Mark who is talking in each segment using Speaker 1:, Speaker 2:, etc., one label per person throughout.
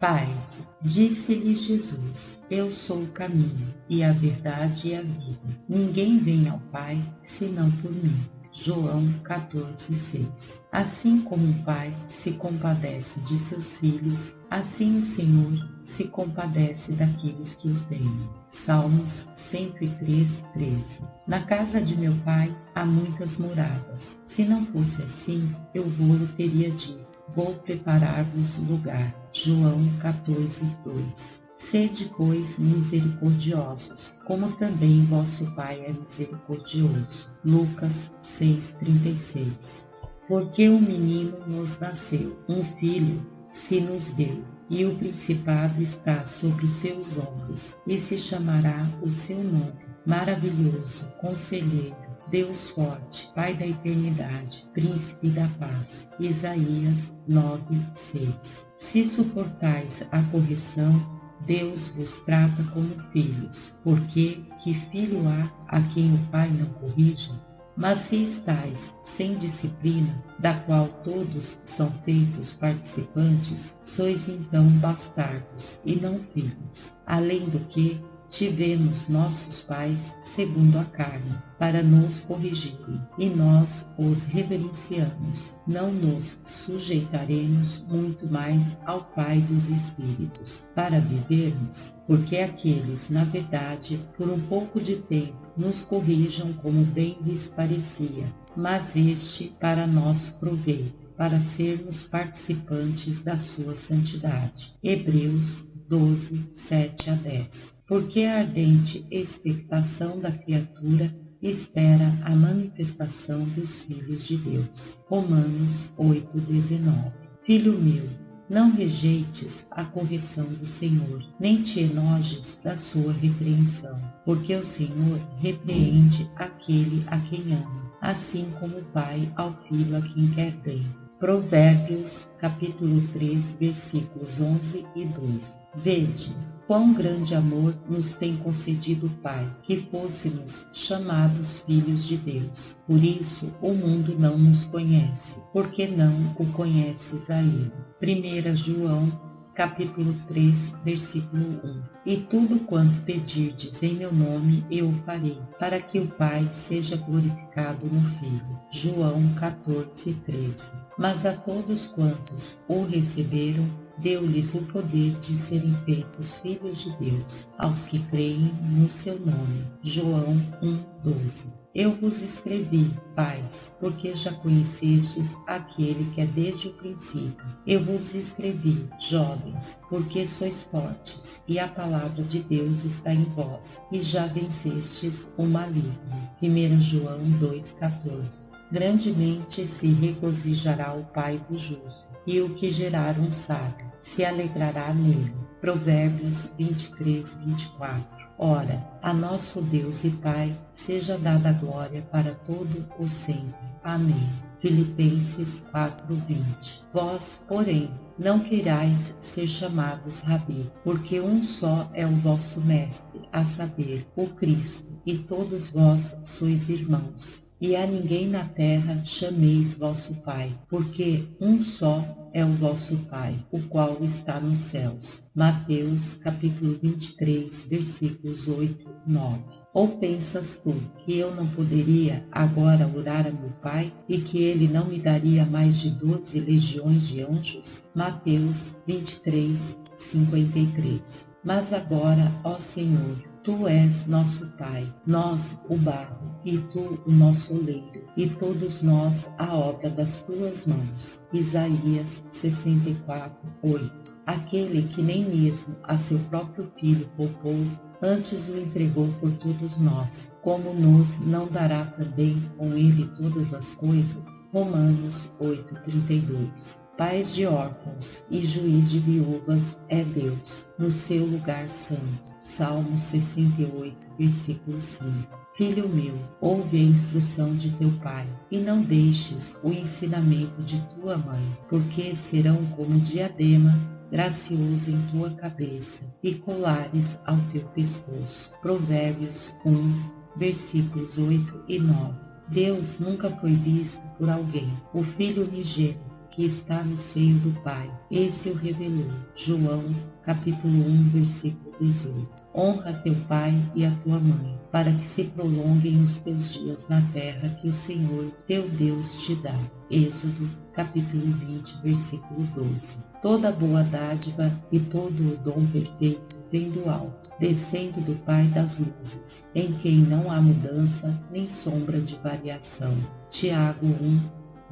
Speaker 1: Paz. Disse-lhe Jesus: Eu sou o caminho, e a verdade e a vida. Ninguém vem ao Pai, senão por mim. João 14,6. Assim como o Pai se compadece de seus filhos, assim o Senhor se compadece daqueles que o temem. Salmos 103:13. Na casa de meu Pai há muitas moradas. Se não fosse assim, eu vou-lo teria dito: vou preparar-vos lugar. João 14:2. Sede, pois, misericordiosos, como também vosso Pai é misericordioso. Lucas 6:36. Porque um menino nos nasceu, um filho se nos deu, e o principado está sobre os seus ombros, e se chamará o seu nome: Maravilhoso, Conselheiro, Deus forte, Pai da eternidade, Príncipe da paz. Isaías 9:6. Se suportais a correção, Deus vos trata como filhos, porque que filho há a quem o Pai não corrija? Mas se estáis sem disciplina, da qual todos são feitos participantes, sois então bastardos e não filhos. Além do que, tivemos nossos pais segundo a carne, para nos corrigirem, e nós os reverenciamos. Não nos sujeitaremos muito mais ao Pai dos Espíritos, para vivermos? Porque aqueles, na verdade, por um pouco de tempo, nos corrijam como bem lhes parecia, mas este para nosso proveito, para sermos participantes da sua santidade. Hebreus 12:7-10. Porque a ardente expectação da criatura espera a manifestação dos filhos de Deus. Romanos 8:19. Filho meu, não rejeites a correção do Senhor, nem te enojes da sua repreensão, porque o Senhor repreende aquele a quem ama, assim como o Pai ao filho a quem quer bem. Provérbios, capítulo 3, versículos 11 e 2. Vede, quão grande amor nos tem concedido o Pai, que fôssemos chamados filhos de Deus. Por isso o mundo não nos conhece, porque não o conheces a Ele. 1 João, capítulo 3, versículo 1. E tudo quanto pedirdes em meu nome, eu o farei, para que o Pai seja glorificado no Filho. João 14:13. Mas a todos quantos o receberam, deu-lhes o poder de serem feitos filhos de Deus, aos que creem no seu nome. João 1:12. Eu vos escrevi, pais, porque já conhecestes aquele que é desde o princípio. Eu vos escrevi, jovens, porque sois fortes, e a palavra de Deus está em vós, e já vencestes o maligno. 1 João 2:14. Grandemente se regozijará o Pai do justo, e o que gerar um sábio se alegrará nele. Provérbios 23:24. Ora, a nosso Deus e Pai seja dada a glória para todo o sempre. Amém. Filipenses 4:20. Vós, porém, não queirais ser chamados Rabi, porque um só é o vosso mestre, a saber, o Cristo, e todos vós sois irmãos. E a ninguém na terra chameis vosso Pai, porque um só é o vosso Pai, o qual está nos céus. Mateus, capítulo 23, versículos 8 e 9. Ou pensas tu que eu não poderia agora orar a meu Pai, e que ele não me daria mais de 12 legiões de anjos? Mateus 23:53. Mas agora, ó Senhor, Tu és nosso Pai, nós o barro, e Tu o nosso oleiro, e todos nós a obra das Tuas mãos. Isaías 64:8. Aquele que nem mesmo a seu próprio Filho poupou, antes o entregou por todos nós, como nos não dará também com ele todas as coisas? Romanos 8:32. Pais de órfãos e juiz de viúvas é Deus, no seu lugar santo. Salmo 68, versículo 5. Filho meu, ouve a instrução de teu pai, e não deixes o ensinamento de tua mãe, porque serão como diadema gracioso em tua cabeça, e colares ao teu pescoço. Provérbios 1, versículos 8 e 9. Deus nunca foi visto por alguém, o Filho unigênito, que está no seio do Pai. Esse o revelou. João, capítulo 1, versículo 18. Honra teu pai e a tua mãe, para que se prolonguem os teus dias na terra que o Senhor, teu Deus, te dá. Êxodo, capítulo 20, versículo 12. Toda boa dádiva e todo o dom perfeito vem do alto, descendo do Pai das luzes, em quem não há mudança nem sombra de variação. Tiago 1,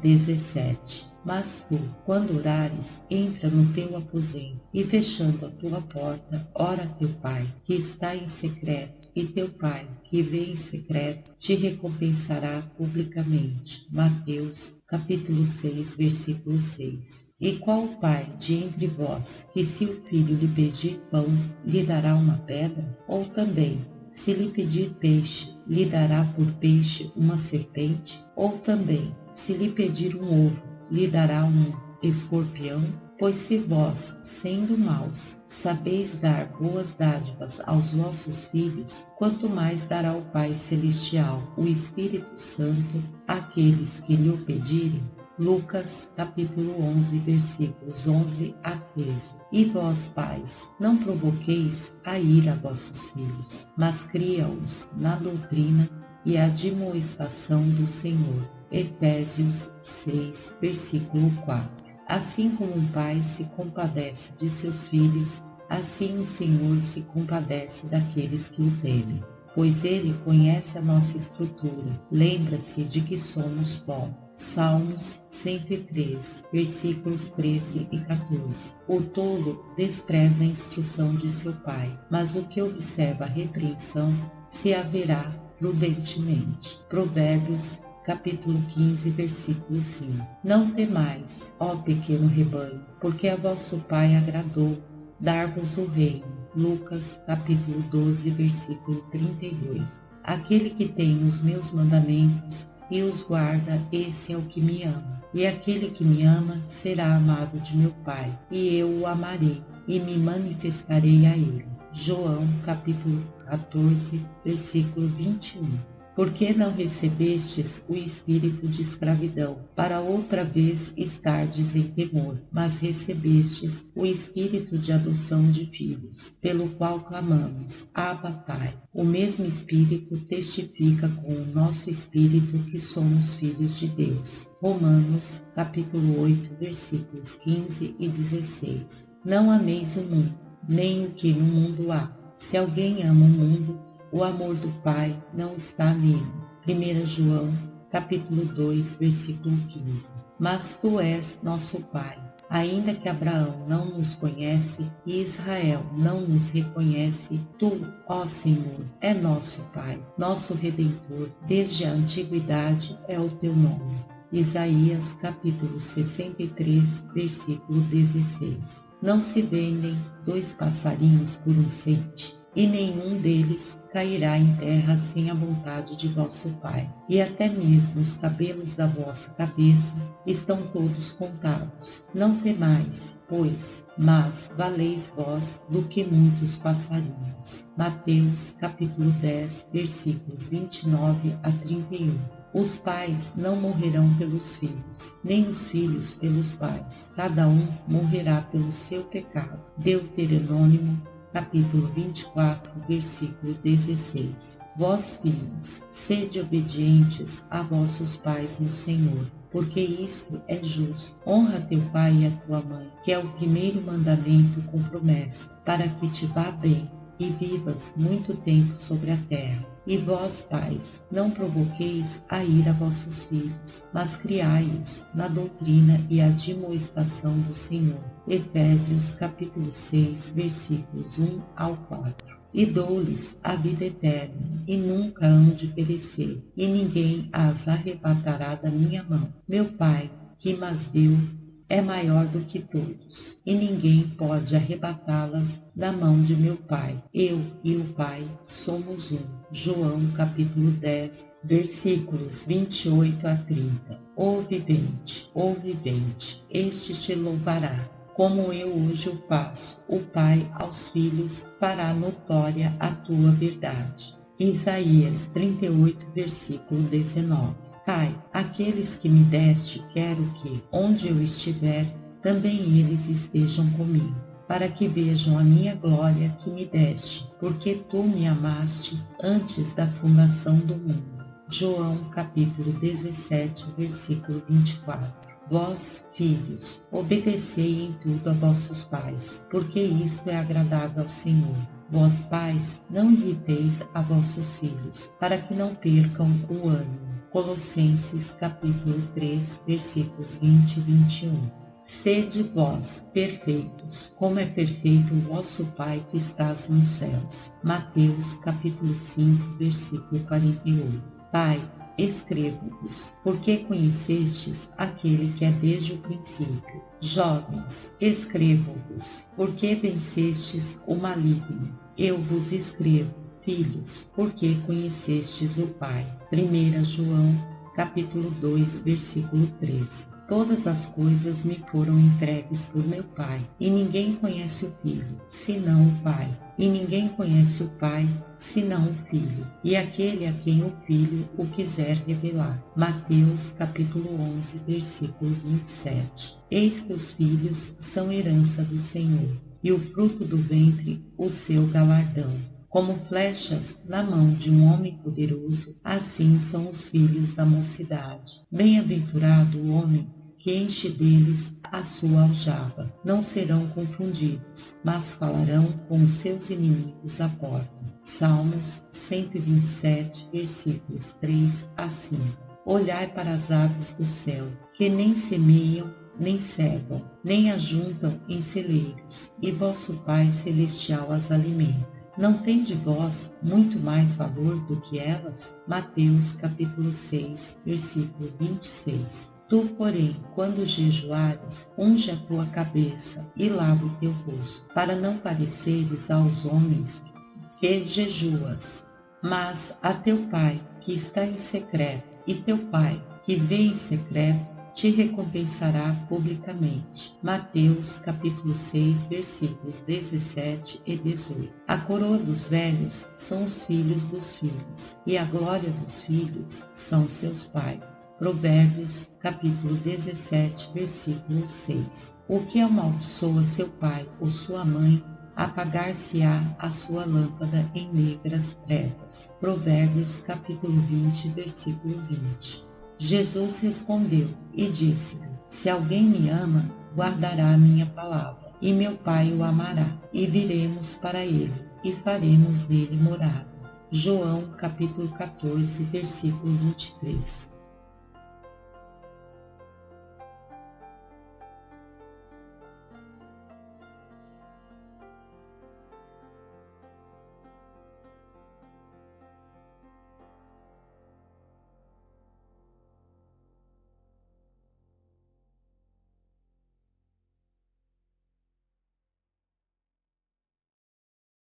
Speaker 1: 17. Mas tu, quando orares, entra no teu aposento e, fechando a tua porta, ora a teu pai, que está em secreto, e teu pai, que vê em secreto, te recompensará publicamente. Mateus, capítulo 6, versículo 6. E qual pai de entre vós, que se o filho lhe pedir pão, lhe dará uma pedra? Ou também, se lhe pedir peixe, lhe dará por peixe uma serpente? Ou também, se lhe pedir um ovo, lhe dará um escorpião? Pois se vós, sendo maus, sabeis dar boas dádivas aos vossos filhos, quanto mais dará o Pai Celestial, o Espírito Santo, àqueles que lhe o pedirem? Lucas, capítulo 11, versículos 11 a 13. E vós, pais, não provoqueis a ira a vossos filhos, mas cria-os na doutrina e admoestação do Senhor. Efésios 6, versículo 4. Assim como um pai se compadece de seus filhos, assim o Senhor se compadece daqueles que o temem. Pois Ele conhece a nossa estrutura, lembra-se de que somos pó. Salmos 103, versículos 13 e 14. O tolo despreza a instrução de seu pai, mas o que observa a repreensão se haverá prudentemente. Provérbios capítulo 15, versículo 5. Não temais, ó pequeno rebanho, porque a vosso Pai agradou dar-vos o reino. Lucas, capítulo 12, versículo 32. Aquele que tem os meus mandamentos e os guarda, esse é o que me ama. E aquele que me ama será amado de meu Pai, e eu o amarei, e me manifestarei a ele. João, capítulo 14, versículo 21. Porque não recebestes o espírito de escravidão, para outra vez estardes em temor, mas recebestes o espírito de adoção de filhos, pelo qual clamamos, Abba, Pai. O mesmo Espírito testifica com o nosso espírito que somos filhos de Deus. Romanos, capítulo 8, versículos 15 e 16. Não ameis o mundo, nem o que no mundo há. Se alguém ama o mundo, o amor do Pai não está nele. 1 João, capítulo 2, versículo 15. Mas tu és nosso Pai, ainda que Abraão não nos conhece e Israel não nos reconhece, tu, ó Senhor, é nosso Pai, nosso Redentor, desde a antiguidade é o teu nome. Isaías, capítulo 63, versículo 16. Não se vendem 2 passarinhos por um cente, e nenhum deles cairá em terra sem a vontade de vosso Pai. E até mesmo os cabelos da vossa cabeça estão todos contados. Não temais, pois, mas valeis vós do que muitos passarinhos. Mateus, capítulo 10, versículos 29 a 31. Os pais não morrerão pelos filhos, nem os filhos pelos pais. Cada um morrerá pelo seu pecado. Deuteronômio, capítulo 24, versículo 16. Vós, filhos, sede obedientes a vossos pais no Senhor, porque isto é justo. Honra teu pai e a tua mãe, que é o primeiro mandamento com promessa, para que te vá bem e vivas muito tempo sobre a terra. E vós, pais, não provoqueis a ira a vossos filhos, mas criai-os na doutrina e admoestação do Senhor. Efésios, capítulo 6, versículos 1 ao 4. E dou-lhes a vida eterna, e nunca hão de perecer, e ninguém as arrebatará da minha mão. Meu Pai, que mas deu, é maior do que todos, e ninguém pode arrebatá-las da mão de meu Pai. Eu e o Pai somos um. João, capítulo 10, versículos 28 a 30. Ó vivente, este te louvará. Como eu hoje o faço, o Pai aos filhos fará notória a tua verdade. Isaías 38, versículo 19. Pai, aqueles que me deste, quero que, onde eu estiver, também eles estejam comigo, para que vejam a minha glória que me deste, porque tu me amaste antes da fundação do mundo. João capítulo 17, versículo 24. Vós, filhos, obedecei em tudo a vossos pais, porque isto é agradável ao Senhor. Vós, pais, não irriteis a vossos filhos, para que não percam o ânimo. Colossenses capítulo 3, versículos 20 e 21. Sede vós perfeitos, como é perfeito o vosso Pai que estás nos céus. Mateus capítulo 5, versículo 48. Pai, escrevo-vos, porque conhecestes aquele que é desde o princípio. Jovens, escrevo-vos, porque vencestes o maligno. Eu vos escrevo, filhos, porque conhecestes o Pai. 1 João capítulo 2, versículo 13. Todas as coisas me foram entregues por meu Pai, e ninguém conhece o Filho, senão o Pai. E ninguém conhece o Pai, senão o Filho, e aquele a quem o Filho o quiser revelar. Mateus capítulo 11, versículo 27. Eis que os filhos são herança do Senhor, e o fruto do ventre o seu galardão. Como flechas na mão de um homem poderoso, assim são os filhos da mocidade. Bem-aventurado o homem que enche deles a sua aljava. Não serão confundidos, mas falarão com os seus inimigos à porta. Salmos 127, versículos 3 a 5. Olhai para as aves do céu, que nem semeiam, nem cegam, nem ajuntam em celeiros, e vosso Pai Celestial as alimenta. Não tem de vós muito mais valor do que elas? Mateus capítulo 6, versículo 26. Tu, porém, quando jejuares, unge a tua cabeça e lava o teu rosto, para não pareceres aos homens que jejuas, mas a teu Pai que está em secreto, e teu Pai que vê em secreto te recompensará publicamente. Mateus capítulo 6, versículos 17 e 18. A coroa dos velhos são os filhos dos filhos, e a glória dos filhos são seus pais. Provérbios capítulo 17, versículo 6. O que amaldiçoa seu pai ou sua mãe, apagar-se-á a sua lâmpada em negras trevas. Provérbios capítulo 20, versículo 20. Jesus respondeu e disse-lhe: Se alguém me ama, guardará a minha palavra, e meu Pai o amará, e viremos para ele, e faremos nele morada. João capítulo 14, versículo 23.